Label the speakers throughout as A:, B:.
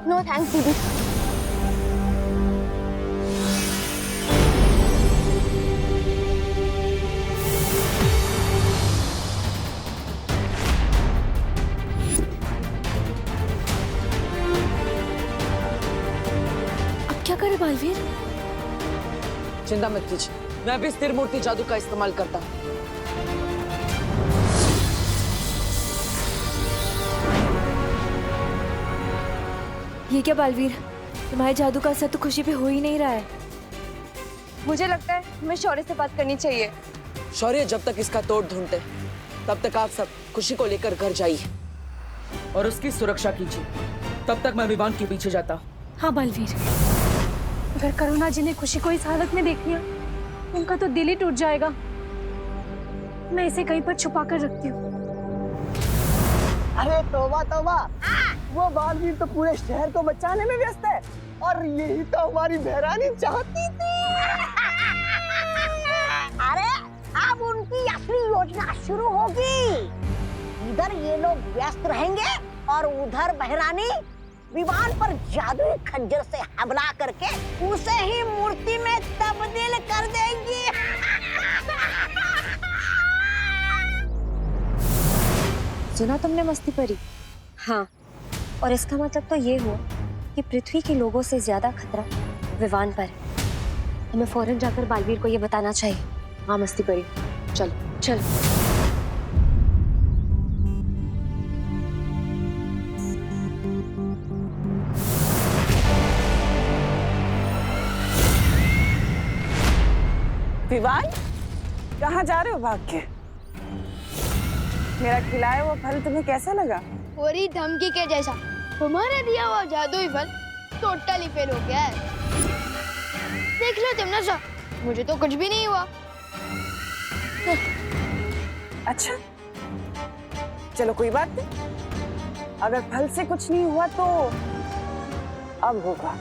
A: No thanks दीदी।
B: अब क्या करे बालवीर?
C: चिंता मत कीजिए, मैं भी स्थिर मूर्ति जादू का इस्तेमाल करता हूँ।
B: ये क्या बालवीर, तुम्हारे जादू का असर तो खुशी पे हो ही नहीं रहा है।
A: मुझे लगता है हमें शौर्य से बात करनी चाहिए।
C: शौर्य जब तक इसका तोड़ ढूंढते तब तक आप सब खुशी को लेकर घर जाइए और उसकी सुरक्षा कीजिए। तब तक मैं विवान के पीछे जाता हूँ।
B: हाँ बालवीर।
D: अगर करुणा जी ने खुशी को इस हालत में देख लिया, उनका तो दिल ही टूट जाएगा। मैं इसे कहीं पर छुपा कर रखती हूँ।
E: अरे तौबा तौबा, वो बालवीर तो पूरे शहर को बचाने में व्यस्त है और यही तो हमारी बहरानी चाहती थी।
F: अरे अब उनकी असली योजना शुरू होगी। इधर ये लोग व्यस्त रहेंगे और उधर बहरानी विमान पर जादुई खंजर से हमला करके उसे ही मूर्ति में तब्दील कर देंगी।
A: सुना तुमने मस्ती परी? हाँ, और इसका मतलब तो ये हुआ कि पृथ्वी के लोगों से ज्यादा खतरा विवान पर है। हमें फौरन जाकर बालवीर को ये बताना चाहिए। हाँ मस्ती परी, चल चल।
G: विवान, कहाँ जा रहे हो भाग के? मेरा खिलाया हुआ फल तुम्हें कैसा लगा?
H: पूरी धमकी के जैसा। तुम्हारे दिया हुआ जादुई फल टोटली फेल हो गया है। देख लो तिमनासा, मुझे तो कुछ भी नहीं हुआ।
G: अच्छा, चलो कोई बात नहीं। अगर फल से कुछ नहीं हुआ तो अब होगा।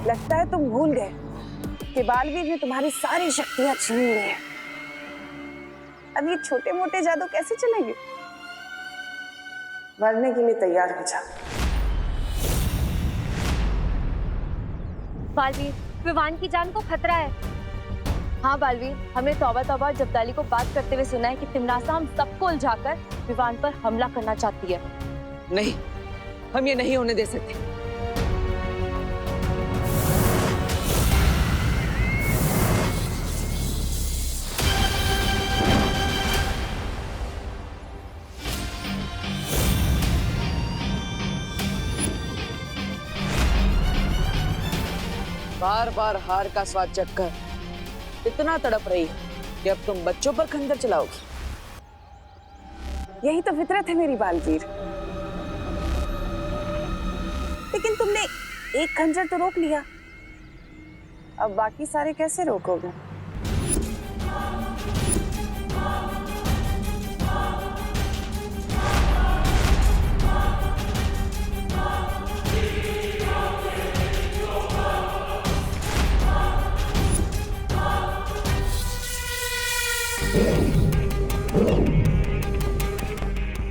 G: लगता है तुम भूल गए कि बालवीर ने तुम्हारी सारी शक्तियां छीन ली हैं। अब ये छोटे मोटे जादू कैसे चलेंगे? मरने के लिए तैयार हो जा।
A: बालवीर, विवान की जान को खतरा है। हाँ बालवीर, हमने तौबा तौबा जब्दाली को बात करते हुए सुना है कि तिमनासा हम सबको उलझाकर विवान पर हमला करना चाहती है।
C: नहीं, हम ये नहीं होने दे सकते। बार बार हार का स्वाद चखकर इतना तड़प रही कि अब तुम बच्चों पर खंजर चलाओगी।
G: यही तो फितरत है मेरी बालवीर। लेकिन तुमने एक खंजर तो रोक लिया, अब बाकी सारे कैसे रोकोगे?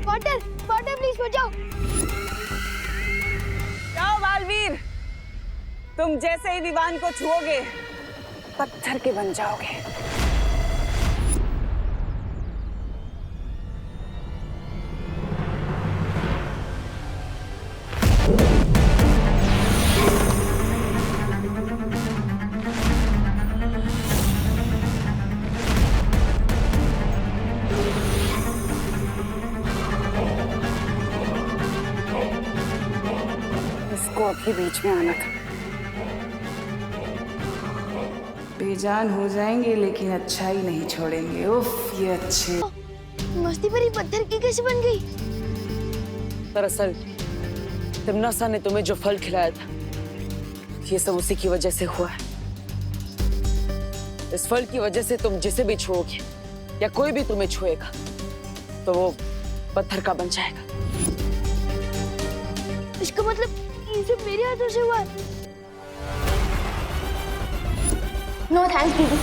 H: वाटर, वाटर प्लीज बचाओ।
G: जाओ बालवीर, तुम जैसे ही विवान को छुओगे पत्थर के बन जाओगे। इसको अभी बीच में आना था। बेजान हो जाएंगे लेकिन अच्छा ही नहीं छोड़ेंगे। उफ, ये अच्छे।
H: मस्ती परी पत्थर की कैसे बन गई?
C: दरअसल तिमनासा ने तुम्हें जो फल खिलाया था, ये सब उसी की वजह से हुआ है। इस फल की वजह से तुम जिसे भी छुओगे या कोई भी तुम्हें छुएगा तो वो पत्थर का बन जाएगा।
H: इसका मतलब ये सब मेरे हाथों से हुआ है। नो थैंक्स दीदी।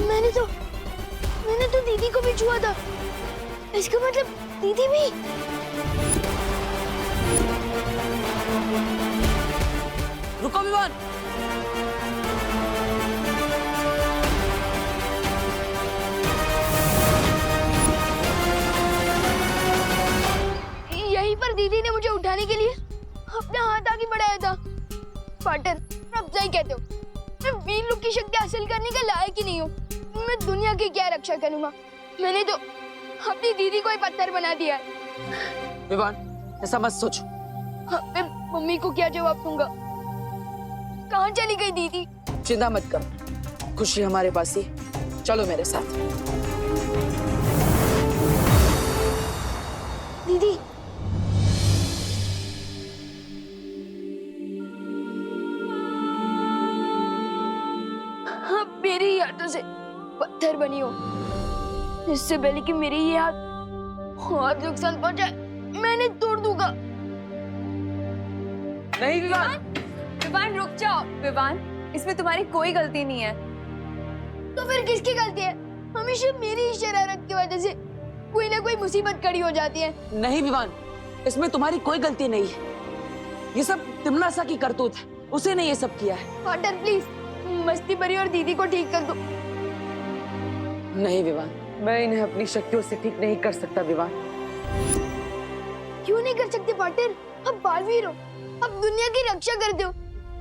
H: मैंने तो दीदी को भी छुआ था। इसका मतलब दीदी भी।
C: रुको विवान।
H: यहीं पर दीदी ने मुझे उठाने के लिए अपना हाथ आगे बढ़ाया था। पार्टनर, आप सही कहते हो, मैं वीर लोग की शक्ति हासिल करने का लायक ही नहीं हूँ। मैं दुनिया की क्या रक्षा करूँगा? मैंने तो अपनी दीदी को ही पत्थर बना दिया है।
C: विवान, ऐसा मत सोचो।
H: मैं मम्मी को क्या जवाब दूंगा? कहाँ चली गई दीदी?
C: चिंता मत करो, खुशी हमारे पास ही। चलो मेरे साथ।
H: दीदी, हाँ, मेरी ही हाथों से पत्थर बनी हो। इससे पहले कि मेरे ये हाथ नुकसान पहुंचाए, मैंने तोड़ दूंगा।
C: नहीं विवान।
B: विवान रुक जाओ। विवान, इसमें तुम्हारी कोई गलती नहीं है।
H: तो फिर किसकी गलती है? हमेशा मेरी ही शरारत की वजह से कोई ना कोई मुसीबत खड़ी हो जाती है।
C: नहीं विवान, इसमें तुम्हारी कोई गलती नहीं है। ये सब तिमनासा की करतूत है, उसे ने ये सब किया है।
H: पार्टनर प्लीज, मस्ती भरी और दीदी को ठीक कर दो।
C: नहीं विवान, मैं इन्हें अपनी शक्तियों से ठीक नहीं कर सकता विवान।
H: क्यों नहीं कर सकते पार्टनर? अब बालवीर हो, अब दुनिया की रक्षा करते हो,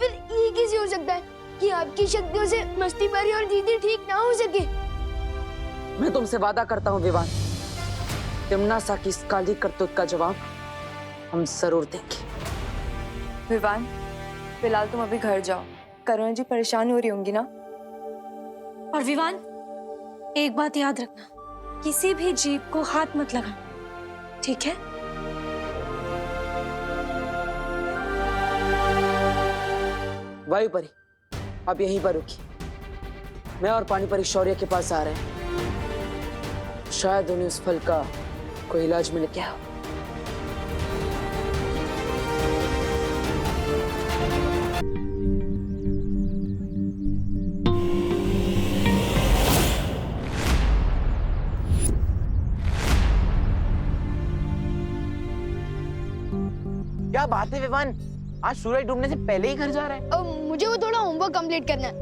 H: फिर ये कैसे हो सकता है कि आपकी शक्तियों से मस्ती भरी और दीदी ठीक ना हो सके?
C: मैं तुमसे वादा करता हूँ विवान, तिमनासा की इस काली करतूत का जवाब हम जरूर देंगे।
B: विवान, फिलहाल तुम अभी घर जाओ। करुणा जी परेशान हो रही होंगी ना।
D: और विवान, एक बात याद रखना, किसी भी जीव को हाथ मत लगाना, ठीक है?
C: वायुपरी, आप यहीं पर रुकी। मैं और पानीपरी शौर्य के पास आ रहे हैं। शायद उन्हें उस फल का कोई इलाज मिल गया हो।
E: क्या बात है विवान, आज सूरज डूबने से पहले ही घर जा रहा है?
H: अब मुझे वो थोड़ा होमवर्क कंप्लीट करना है।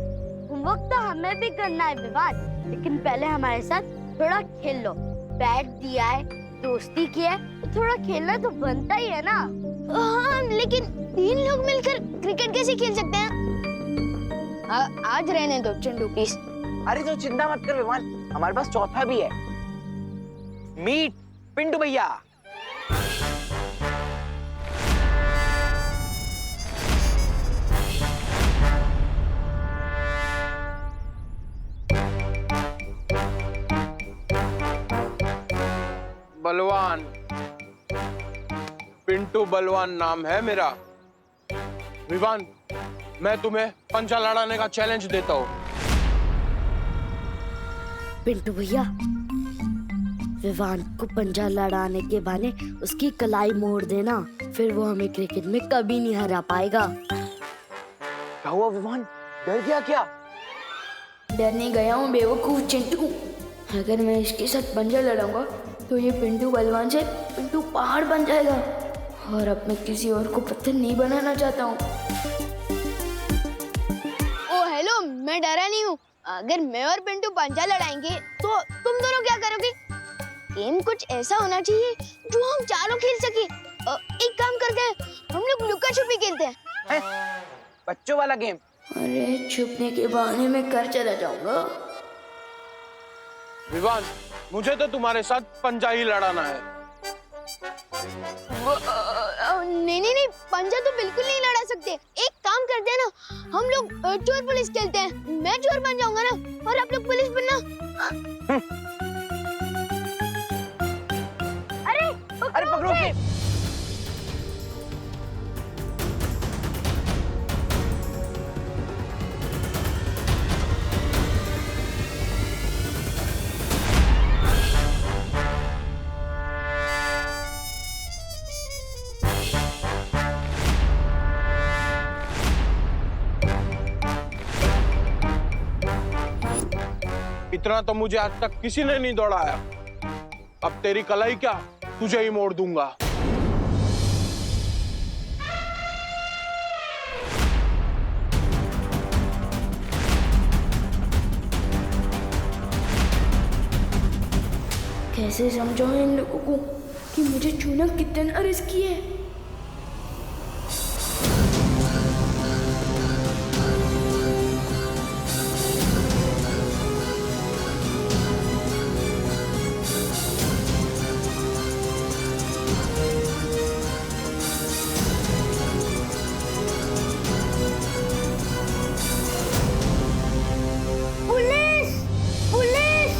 H: होमवर्क तो हमें भी करना है विवान, लेकिन पहले हमारे साथ थोड़ा खेल लो। बैट दिया है, दोस्ती किया है, तो थोड़ा खेलना तो बनता ही है ना। हाँ, लेकिन 3 लोग मिलकर क्रिकेट कैसे खेल सकते हैं? आज रहने दो चंडू प्लीज।
E: अरे तो चिंता मत कर विवान, हमारे पास चौथा भी है। मीट पिंटू भैया।
I: बलवान, पिंटू बलवान नाम है मेरा। विवान, मैं तुम्हें पंचा लड़ाने का चैलेंज देता हूँ।
J: पिंटू भैया, विवान को पंजा लड़ाने के बहाने उसकी कलाई मोड़ देना, फिर वो हमें क्रिकेट में कभी नहीं हरा पाएगा।
E: क्या हुआ विवान, डर गया क्या?
H: डरने गया हूँ बेवकूफ चिंटू। अगर मैं इसके साथ पंजा लड़ाऊंगा तो ये पिंटू बलवान से पिंटू पहाड़ बन जाएगा, और अब मैं किसी और को पत्थर नहीं बनाना चाहता हूँ। ओ हेलो, मैं डरा नहीं हूँ। अगर मैं और पिंटू पंजा लड़ाएंगे तो तुम दोनों क्या करोगे? गेम कुछ ऐसा होना चाहिए जो हम चारों खेल सके। एक काम करते हैं, हम लोग लुका छुपी खेलते हैं।
E: बच्चों वाला गेम?
H: अरे छुपने के बहाने में घर चला जाऊंगा।
I: विवान, मुझे तो तुम्हारे साथ पंजा ही लड़ाना है।
H: नहीं, पंजा तो बिल्कुल नहीं लड़ा सकते। एक काम करते हैं ना, हम लोग चोर पुलिस खेलते हैं। मैं चोर बन जाऊंगा ना, और आप लोग पुलिस बनना। अरे
E: पकड़ो उसे।
I: इतना तो मुझे आज तक किसी ने नहीं दौड़ाया। अब तेरी कलाई क्या, तुझे ही मोड़ दूंगा।
J: कैसे समझाऊं इन लोगों को कि मुझे छूना कितना रिस्की है।
H: पुलिस पुलिस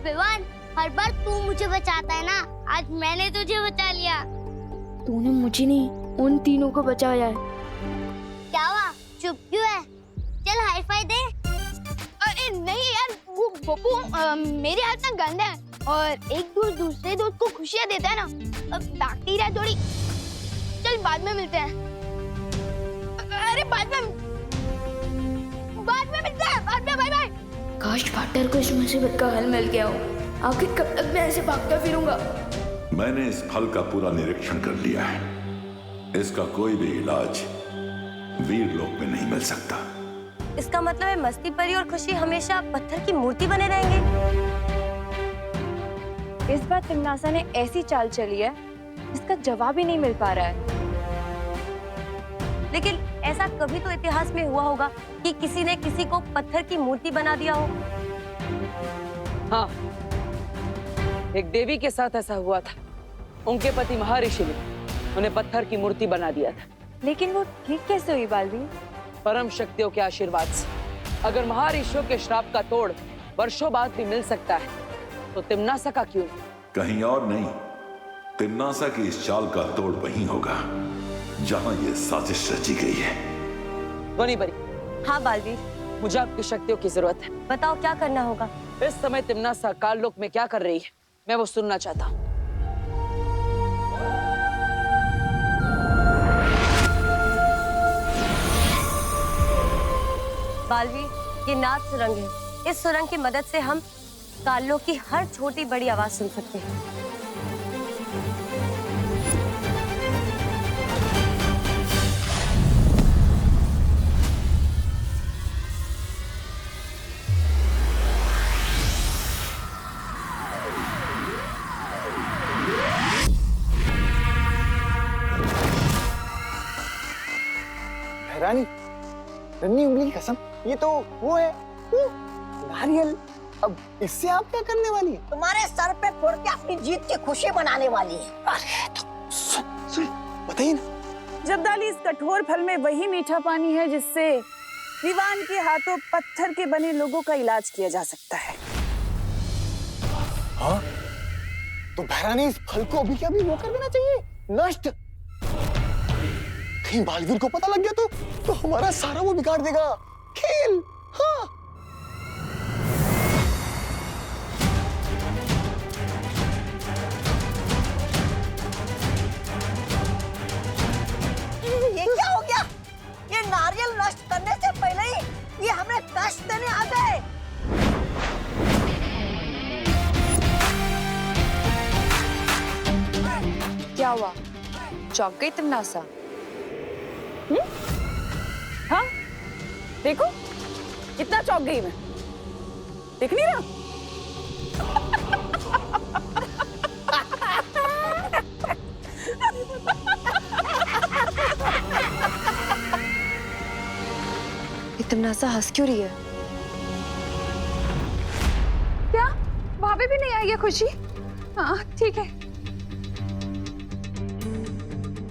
H: विवान, हर बार तू मुझे बचाता है ना, आज मैंने तुझे बचा लिया।
J: तूने मुझे नहीं, उन तीनों को बचाया है।
H: क्या हुआ, चुप क्यों है? चल हाई फाई दे। अरे नहीं यार, वो बब्बू मेरे हाथ ना गंदा है और एक दोस्त दूसरे दोस्त को खुशियाँ देता है ना, बैक्टीरिया थोड़ी। चल बाद में मिलते हैं। अरे बाद में मिलते हैं, बाद में, बाय बाय।
J: काश पार्टनर को इस मुसीबत का हल मिल गया हो। आखिर कब तक मैं ऐसे भागता फिरूंगा?
K: मैंने इस फल का पूरा निरीक्षण कर लिया है। इसका कोई भी इलाज वीर लोक में नहीं मिल सकता।
A: इसका मतलब है मस्ती परी और खुशी हमेशा पत्थर की मूर्ति बने रहेंगे।
B: इस बार तिमनासा ने ऐसी चाल चली है जिसका जवाब ही नहीं मिल पा रहा है।
A: लेकिन ऐसा कभी तो इतिहास में हुआ होगा कि किसी ने किसी को पत्थर की मूर्ति बना दिया हो।
C: हाँ, एक देवी के साथ ऐसा हुआ था। उनके पति महर्षि ने उन्हें पत्थर की मूर्ति बना दिया था।
B: लेकिन वो ठीक कैसे हुई बालवीर?
C: परम शक्तियों के आशीर्वाद से। अगर महर्षियों के श्राप का तोड़ वर्षों बाद भी मिल सकता है तो तिमनासा का क्यों?
K: कहीं और नहीं, तिमनासा की इस चाल का तोड़ वहीं होगा जहां ये साजिश रची गई है।
C: ध्वनि परी।
A: हाँ बालवीर,
C: मुझे आपकी शक्तियों की जरूरत है।
A: बताओ क्या करना होगा।
C: इस समय तिमनासा काललोक में क्या कर रही है, मैं वो सुनना चाहता हूँ।
A: बालवीर, ये नाद सुरंग है। इस सुरंग की मदद से हम कालों की हर छोटी बड़ी आवाज सुन सकते हैं।
E: रानी, रन्नी उंगली की कसम, ये तो वो है, वो नारियल। अब इससे आप क्या करने वाली है?
F: तुम्हारे सर पे फोड़ के अपनी जीत की खुशी मनाने वाली है।
E: अरे तो सुन, बताइए ना।
G: जब्दाली, इस कठोर फल में वही मीठा पानी है जिससे विवान के हाथों पत्थर के बने लोगों का इलाज किया जा सकता है।
E: हाँ? तो भैरानी, इस फल को अभी क्या भी वो कर देना चाहिए, नष्ट। कहीं बालवीर को पता लग गया तो हमारा सारा वो बिगाड़ देगा खेल। हाँ।
F: ये क्या हो गया? ये नारियल नष्ट करने से पहले ही ये हमें कष्ट देने आ गए।
B: क्या हुआ, चौंक गई तिमनासा?
G: हाँ, देखो कितना चौंक गई मैं। देख नहीं रहा?
B: तिमनासा हंस क्यों रही है?
D: क्या भाभी भी नहीं आई है खुशी? हाँ ठीक है।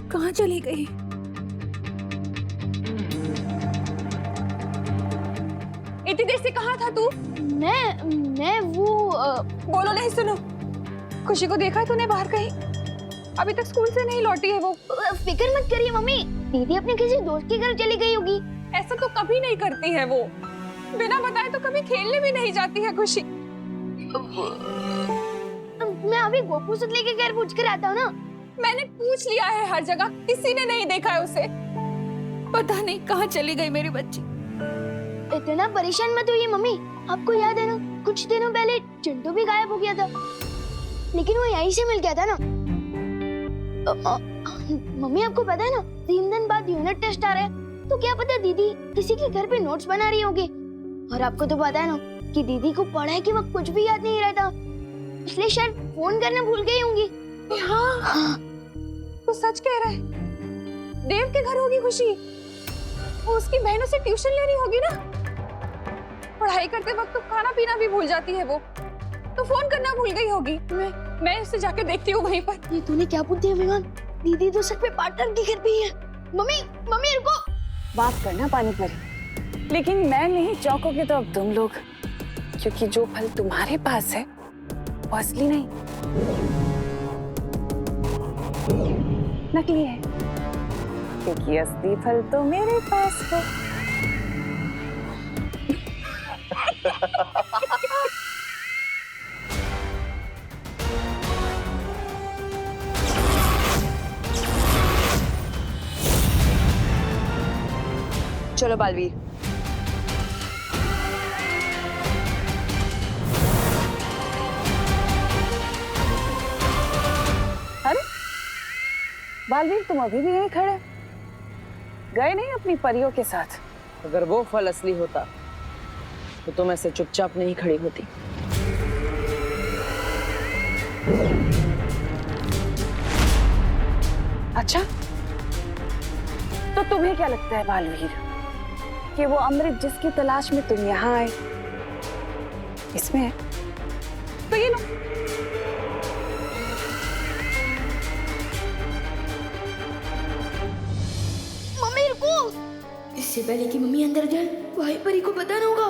G: कहाँ चली गई? इतनी देर से कहाँ था तू?
H: मैं वो
G: बोलो नहीं, सुनो। खुशी को देखा है तूने बाहर कहीं? अभी तक स्कूल से नहीं लौटी है वो।
H: फिक्र मत करिए मम्मी, दीदी अपने किसी दोस्त के घर चली गई होगी।
G: ऐसा तो कभी नहीं करती है वो, बिना बताए तो कभी खेलने भी नहीं जाती है खुशी।
H: मैं अभी गोपू से लेके घर पूछ कर आता हूँ ना।
G: मैंने पूछ लिया है हर जगह, किसी ने नहीं देखा है उसे। पता नहीं कहाँ चली गई मेरी बच्ची।
H: इतना परेशान मत होइए मम्मी, आपको याद है ना कुछ दिनों पहले चिंटू भी गायब हो गया था, लेकिन वो यहीं से मिल गया था ना। मम्मी आपको पता है ना 3 दिन बाद यूनिट टेस्ट आ रहा है, तो क्या पता दीदी किसी के घर पे नोट्स बना रही होगी। और आपको तो पता है ना कि दीदी को पढ़ाई के वक्त कुछ भी याद नहीं रहता, इसलिए शायद फोन करना भूल गई होंगी।
G: हाँ, तो सच कह रहा है। देव के घर होगी खुशी, वो उसकी बहनों से ट्यूशन लेनी होगी ना। पढ़ाई करते वक्त तो खाना पीना भी भूल जाती है वो, तो फोन करना भूल गई होगी। मैं उससे जाके देखती हूँ वहीं पर।
H: ये तूने क्या बोल दिया विमान? दीदी तो सच में पार्टनर के घर पे ही है। मम्मी रुको।
G: बात करना पानी परी, लेकिन मैं नहीं चौंकोगे तो अब तुम लोग, क्योंकि जो फल तुम्हारे पास है वो असली नहीं, नकली है। क्योंकि असली फल तो मेरे पास है।
B: चलो बालवीर।
G: अरे बालवीर, तुम अभी भी यहीं खड़े, गए नहीं अपनी परियों के साथ?
C: अगर वो फल असली होता तो तुम ऐसे चुपचाप नहीं खड़ी होती।
G: अच्छा, तो तुम्हें क्या लगता है बालवीर कि वो अमृत जिसकी तलाश में तुम यहाँ आए इसमें है? तो ये लो।
H: मम्मी रुको।
J: इससे पहले कि मम्मी अंदर जाए भाई परी को पता ना होगा।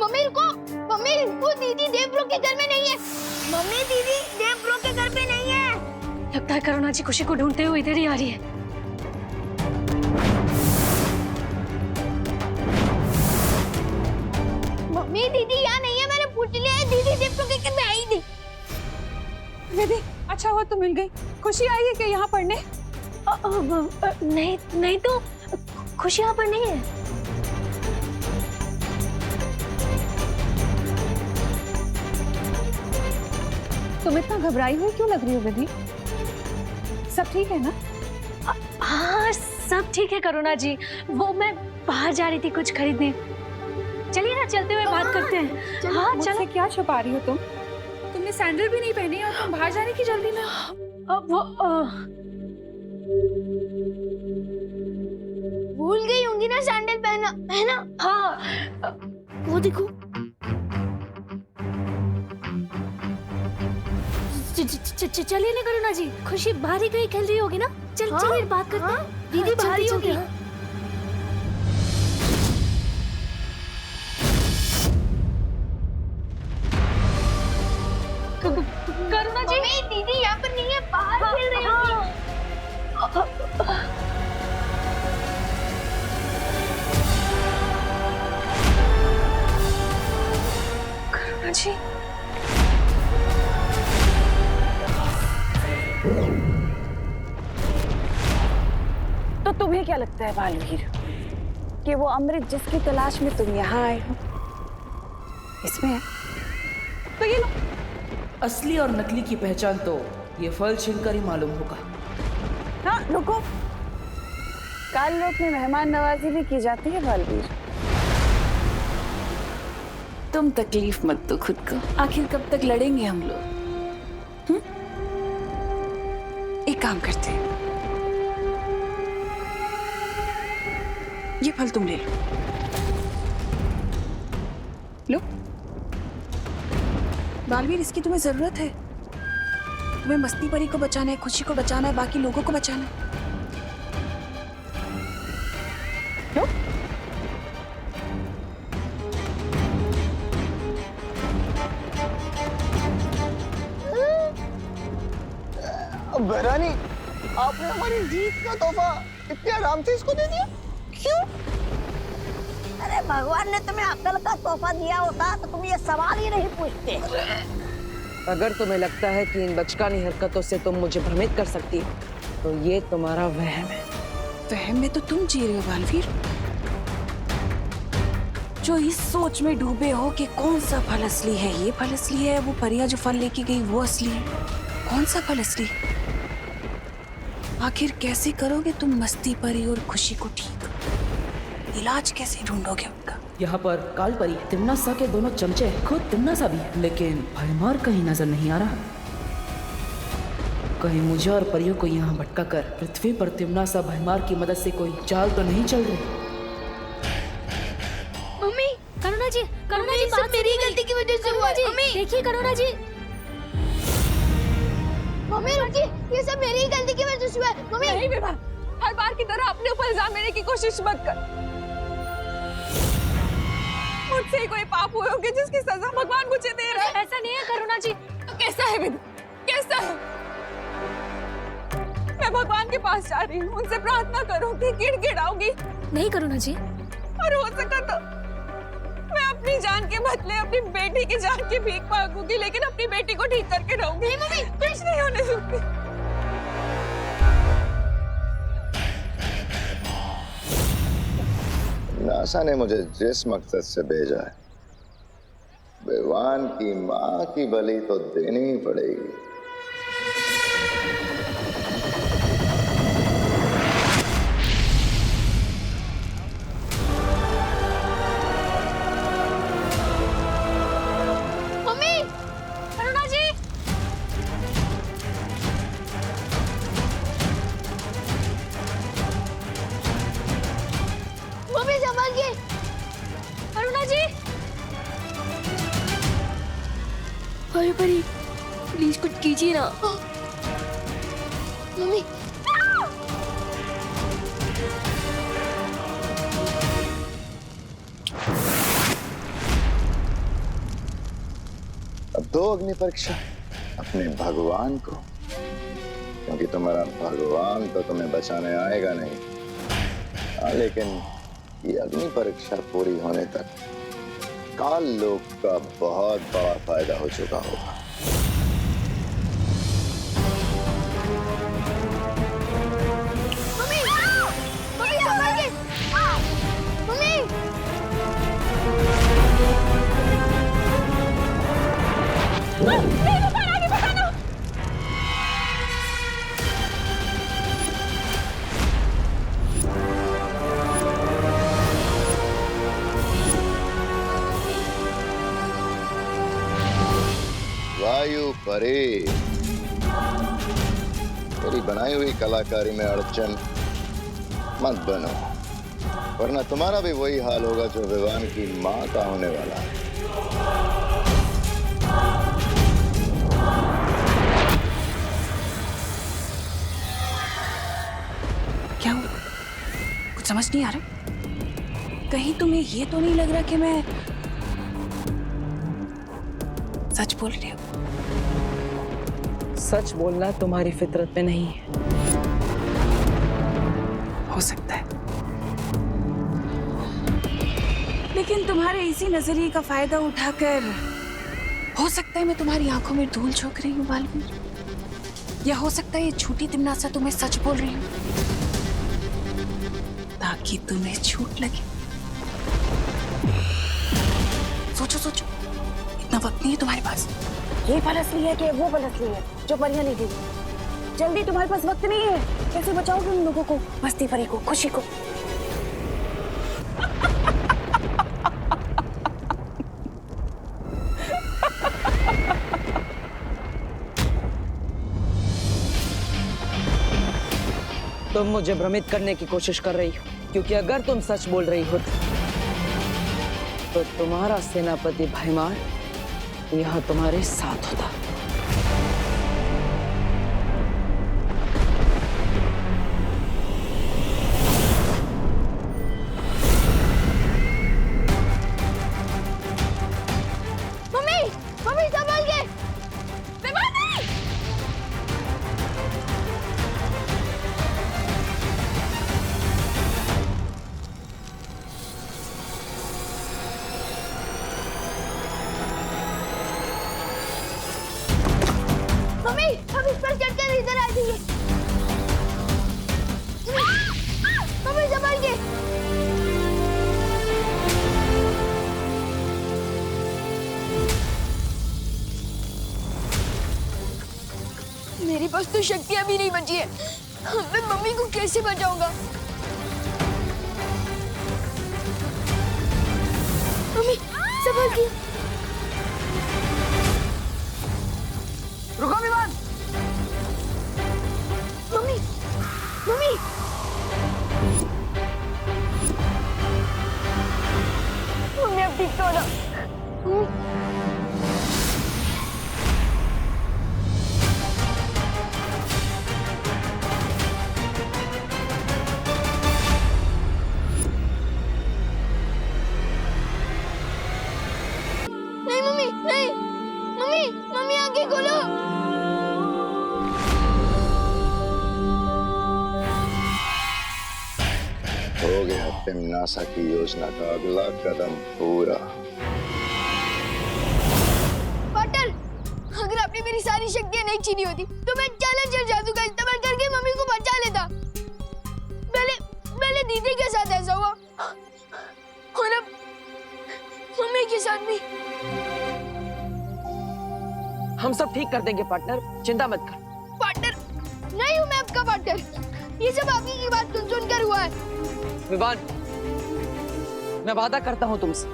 H: मम्मी रुको, दीदी देव ब्रो के घर में नहीं है। मम्मी दीदी देव ब्रो के घर पे नहीं है।
D: लगता है करुणा जी खुशी को ढूंढते हुए इधर ही आ रही है।
H: मम्मी दीदी यहाँ नहीं है, मैंने पूछ लिया है, दीदी देव ब्रो के घर में आई नहीं।
G: दीदी अच्छा हुआ तुम मिल गई। खुशी आई है क्या यहाँ पढ़ने?
D: नहीं तो खुशी यहाँ पर नहीं है।
G: तुम इतना घबराई हुई क्यों लग रही हो विधि? सब ठीक है ना?
D: हाँ सब ठीक है करुणा जी, वो मैं बाहर जा रही थी कुछ खरीदने। चलिए ना चलते हुए बात करते हैं। हाँ
G: मुझसे क्या छुपा रही हो तुम? तुमने सैंडल भी नहीं पहनी और तुम बाहर जाने की जल्दी में।
H: भूल गई होंगी ना सैंडल पहना है ना?
D: हाँ
J: वो देखो।
D: चलिए ना करुणा जी, खुशी बाहर ही कहीं खेल रही होगी ना। चलिए बात करते हैं।
H: दीदी बाहर ही होगी।
D: करुणा जी
H: दीदी यहाँ पर नहीं है, बाहर खेल रही होगी।
D: करुणा जी
G: तो तुम्हें क्या लगता है बालवीर कि वो अमृत जिसकी तलाश में तुम यहाँ आए हो इसमें है? तो ये लो।
C: असली और नकली की पहचान तो ये फल छीनकर ही मालूम होगा।
G: हाँ रुको, काल लोक में मेहमान नवाजी भी की जाती है बालवीर। तुम तकलीफ मत दो खुद को, आखिर कब तक लड़ेंगे हम लोग? एक काम करते हैं, ये फल तुम ले लो। लो बालवीर, इसकी तुम्हें जरूरत है। तुम्हें मस्ती परी को बचाना है, खुशी को बचाना है, बाकी लोगों को बचाना है।
E: महारानी, आपने हमारी जीत का तोहफा इतने आराम से इसको दे दिया, क्यों?
F: अरे भगवान ने तुम्हें अक्ल का तोहफा दिया होता तो तुम ये सवाल ही नहीं पूछते।
C: अगर तुम्हें लगता है कि इन बचकानी हरकतों से तुम मुझे भ्रमित कर सकती हो, तो ये तुम्हारा वहम है।
G: वहम में तो तुम जी रहे हो बालवीर, जो इस सोच में डूबे हो कि कौन सा फल असली है, ये फल असली है, वो परिया जो फल लेके गई वो असली है। कौन सा फल असली? आखिर कैसे करोगे तुम मस्ती परी और खुशी को ठीक? इलाज कैसे ढूंढोगे उनका?
C: यहाँ पर काल परी, तिम्नासा के दोनों चमचे, खुद तिम्नासा भी है, लेकिन भयमार कहीं नजर नहीं आ रहा। कहीं मुझे और परियों को यहाँ भटका कर पृथ्वी पर तिम्नासा भयमार की मदद से कोई चाल तो नहीं चल रही?
J: मम्मी, करुणा जी सब मेरी गलती की वजह से हुआ। मम्मी देखिए करुणा जी।
H: मम्मी रुकिए, ये सब मेरी ही गलती की वजह से हुआ है। मम्मी
G: नहीं विभा, हर बार की तरह अपने ऊपर इल्जाम लेने की कोशिश मत कर। मुझसे कोई पाप हुए होंगे जिसकी सजा भगवान मुझे दे रहा है।
D: ऐसा नहीं है करुणा जी।
G: तो कैसा है विभा, कैसा है? मैं भगवान के पास जा रही हूँ, उनसे प्रार्थना करूंगी, गिड़गिड़ाऊंगी।
D: नहीं करुणा जी,
G: और हो सका तो मैं अपनी जान के बदले अपनी बेटी की जान की भीख मांगूंगी, लेकिन अपनी बेटी को ठीक करके रहूंगी। नहीं मम्मी, कुछ नहीं होने दूंगी।
E: नासा ने मुझे जिस मकसद से भेजा है, विवान की माँ की बलि तो देनी ही पड़ेगी।
J: अरे परी, प्लीज कुछ कीजिए ना।
H: मम्मी
E: अब दो अग्नि परीक्षा अपने भगवान को, क्योंकि तुम्हारा भगवान तो तुम्हें बचाने आएगा नहीं। हाँ, लेकिन ये अग्नि परीक्षा पूरी होने तक काल लोक का बहुत बड़ा फायदा हो चुका होगा।
H: Mummy, mummy संभालिए। मम्मी
E: वायु परे, मेरी बनाई हुई कलाकारी में अड़चन मत बनो, वरना तुम्हारा भी वही हाल होगा जो विवान की माँ का होने वाला है।
G: क्या हुआ? कुछ समझ नहीं आ रहा? कहीं तुम्हें ये तो नहीं लग रहा कि मैं सच बोल रही हूँ?
C: सच बोलना तुम्हारी फितरत में नहीं है।
G: हो सकता है, लेकिन तुम्हारे इसी नजरिए का फायदा उठाकर हो सकता है मैं तुम्हारी आंखों में धूल झोंक रही हूँ बालवीर, या हो सकता है ये झूठी तिम्नासा तुम्हें सच बोल रही हूँ ताकि तुम्हें झूठ लगे। सोचो सोचो, इतना वक्त नहीं है तुम्हारे पास।
A: ये फल असली है कि वो फल असली है जो परियां ले गई? जल्दी, तुम्हारे पास वक्त नहीं है। कैसे बचाओगे उन लोगों को, मस्ती परी को, खुशी को?
C: तुम मुझे भ्रमित करने की कोशिश कर रही हो, क्योंकि अगर तुम सच बोल रही हो तो तुम्हारा सेनापति भयमार यहाँ तुम्हारे साथ होता।
H: मम्मी, मम्मी संभाल के। मेरे पास तो शक्तियां भी नहीं बची है। मैं मम्मी को कैसे बचाऊंगा? मम्मी संभल के।
C: रुको विवान।
H: मम्मी मम्मी मम्मी अब ठीक तो हो ना? नहीं मम्मी नहीं, मम्मी मम्मी आंखें खोलो।
E: हो गया तिम्नासा की योजना का अगला कदम पूरा।
H: पार्टनर, अगर आपने मेरी सारी शक्तियां नहीं छीनी होती तो मैं चैलेंजर जादू का इस्तेमाल करके मम्मी को बचा लेता। पहले दीदी के साथ ऐसा हुआ और अब मम्मी के साथ भी।
C: हम सब ठीक कर देंगे पार्टनर, चिंता मत कर।
H: पार्टनर नहीं हूँ मैं आपका पार्टनर, ये सब आप ही की बात सुनकर हुआ है।
C: विवान, मैं वादा करता हूँ तुमसे,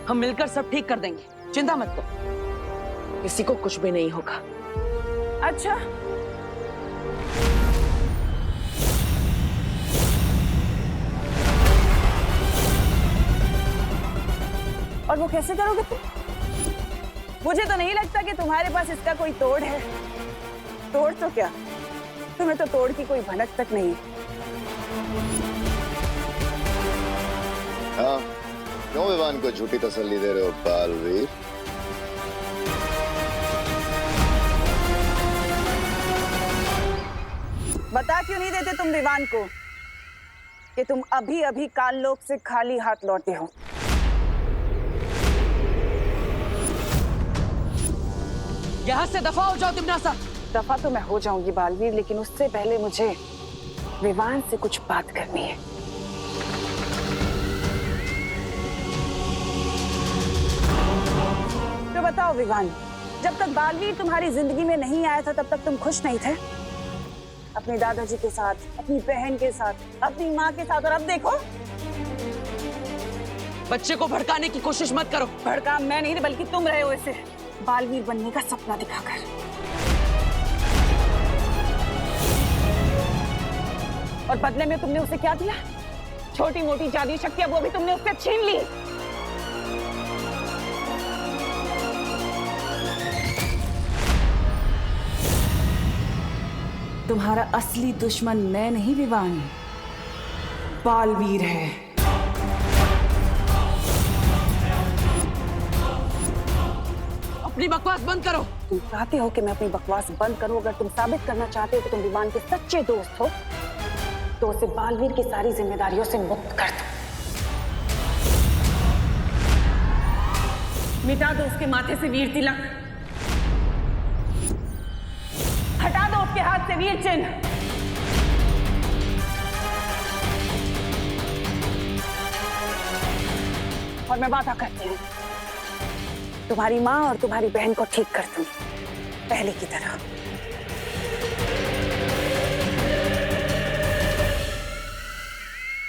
C: हम मिलकर सब ठीक कर देंगे, चिंता मत करो, किसी को कुछ भी नहीं होगा।
L: अच्छा, और वो कैसे करोगे तुम? मुझे तो नहीं लगता कि तुम्हारे पास इसका कोई तोड़ है। तोड़ तो क्या, तुम्हें तो तोड़ की कोई भनक तक नहीं है।
E: हाँ, क्यों विवान को झूठी तसल्ली दे रहे हो बालवीर?
L: बता क्यों नहीं देते तुम विवान को कि तुम अभी अभी काललोक से खाली हाथ लौटे हो?
C: यहाँ से दफा हो जाओ तिम्नासा।
L: दफा तो मैं हो जाऊंगी बालवीर, लेकिन उससे पहले मुझे विवान से कुछ बात करनी है। तो बताओ विवान, जब तक बालवीर तुम्हारी जिंदगी में नहीं आया था तब तक तुम खुश नहीं थे? अपने दादाजी के साथ, अपनी बहन के साथ, अपनी माँ के साथ, और अब देखो।
C: बच्चे को भड़काने की कोशिश मत करो।
L: भड़का मैं नहीं, बल्कि तुम रहे हो इसे बालवीर बनने का सपना दिखाकर। और बदले में तुमने उसे क्या दिया? छोटी मोटी जादुई शक्तियां वो भी तुमने उससे छीन ली। तुम्हारा असली दुश्मन मैं नहीं विवान, बालवीर है।
C: अपनी बकवास बंद करो।
L: तुम चाहते हो कि मैं अपनी बकवास बंद करूं? अगर तुम साबित करना चाहते हो कि तुम विवान के सच्चे दोस्त हो तो उसे बालवीर की सारी जिम्मेदारियों से मुक्त कर दो। मिटा दो उसके माथे से वीर तिलक, हटा दो उसके हाथ से वीर चिन्ह। और मैं वादा करती हूँ तुम्हारी माँ और तुम्हारी बहन को ठीक कर दूंगी पहले की तरह।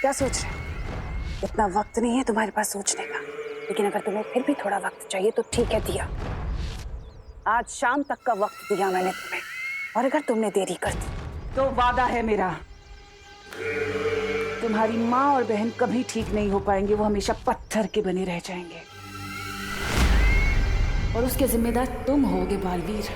L: क्या सोच रहे हो? इतना वक्त नहीं है तुम्हारे पास सोचने का, लेकिन अगर तुम्हें फिर भी थोड़ा वक्त चाहिए तो ठीक है, दिया। आज शाम तक का वक्त दिया मैंने तुम्हें, और अगर तुमने देरी कर दी तो वादा है मेरा, तुम्हारी माँ और बहन कभी ठीक नहीं हो पाएंगे, वो हमेशा पत्थर के बने रह जाएंगे। और उसके जिम्मेदार तुम होगे बालवीर।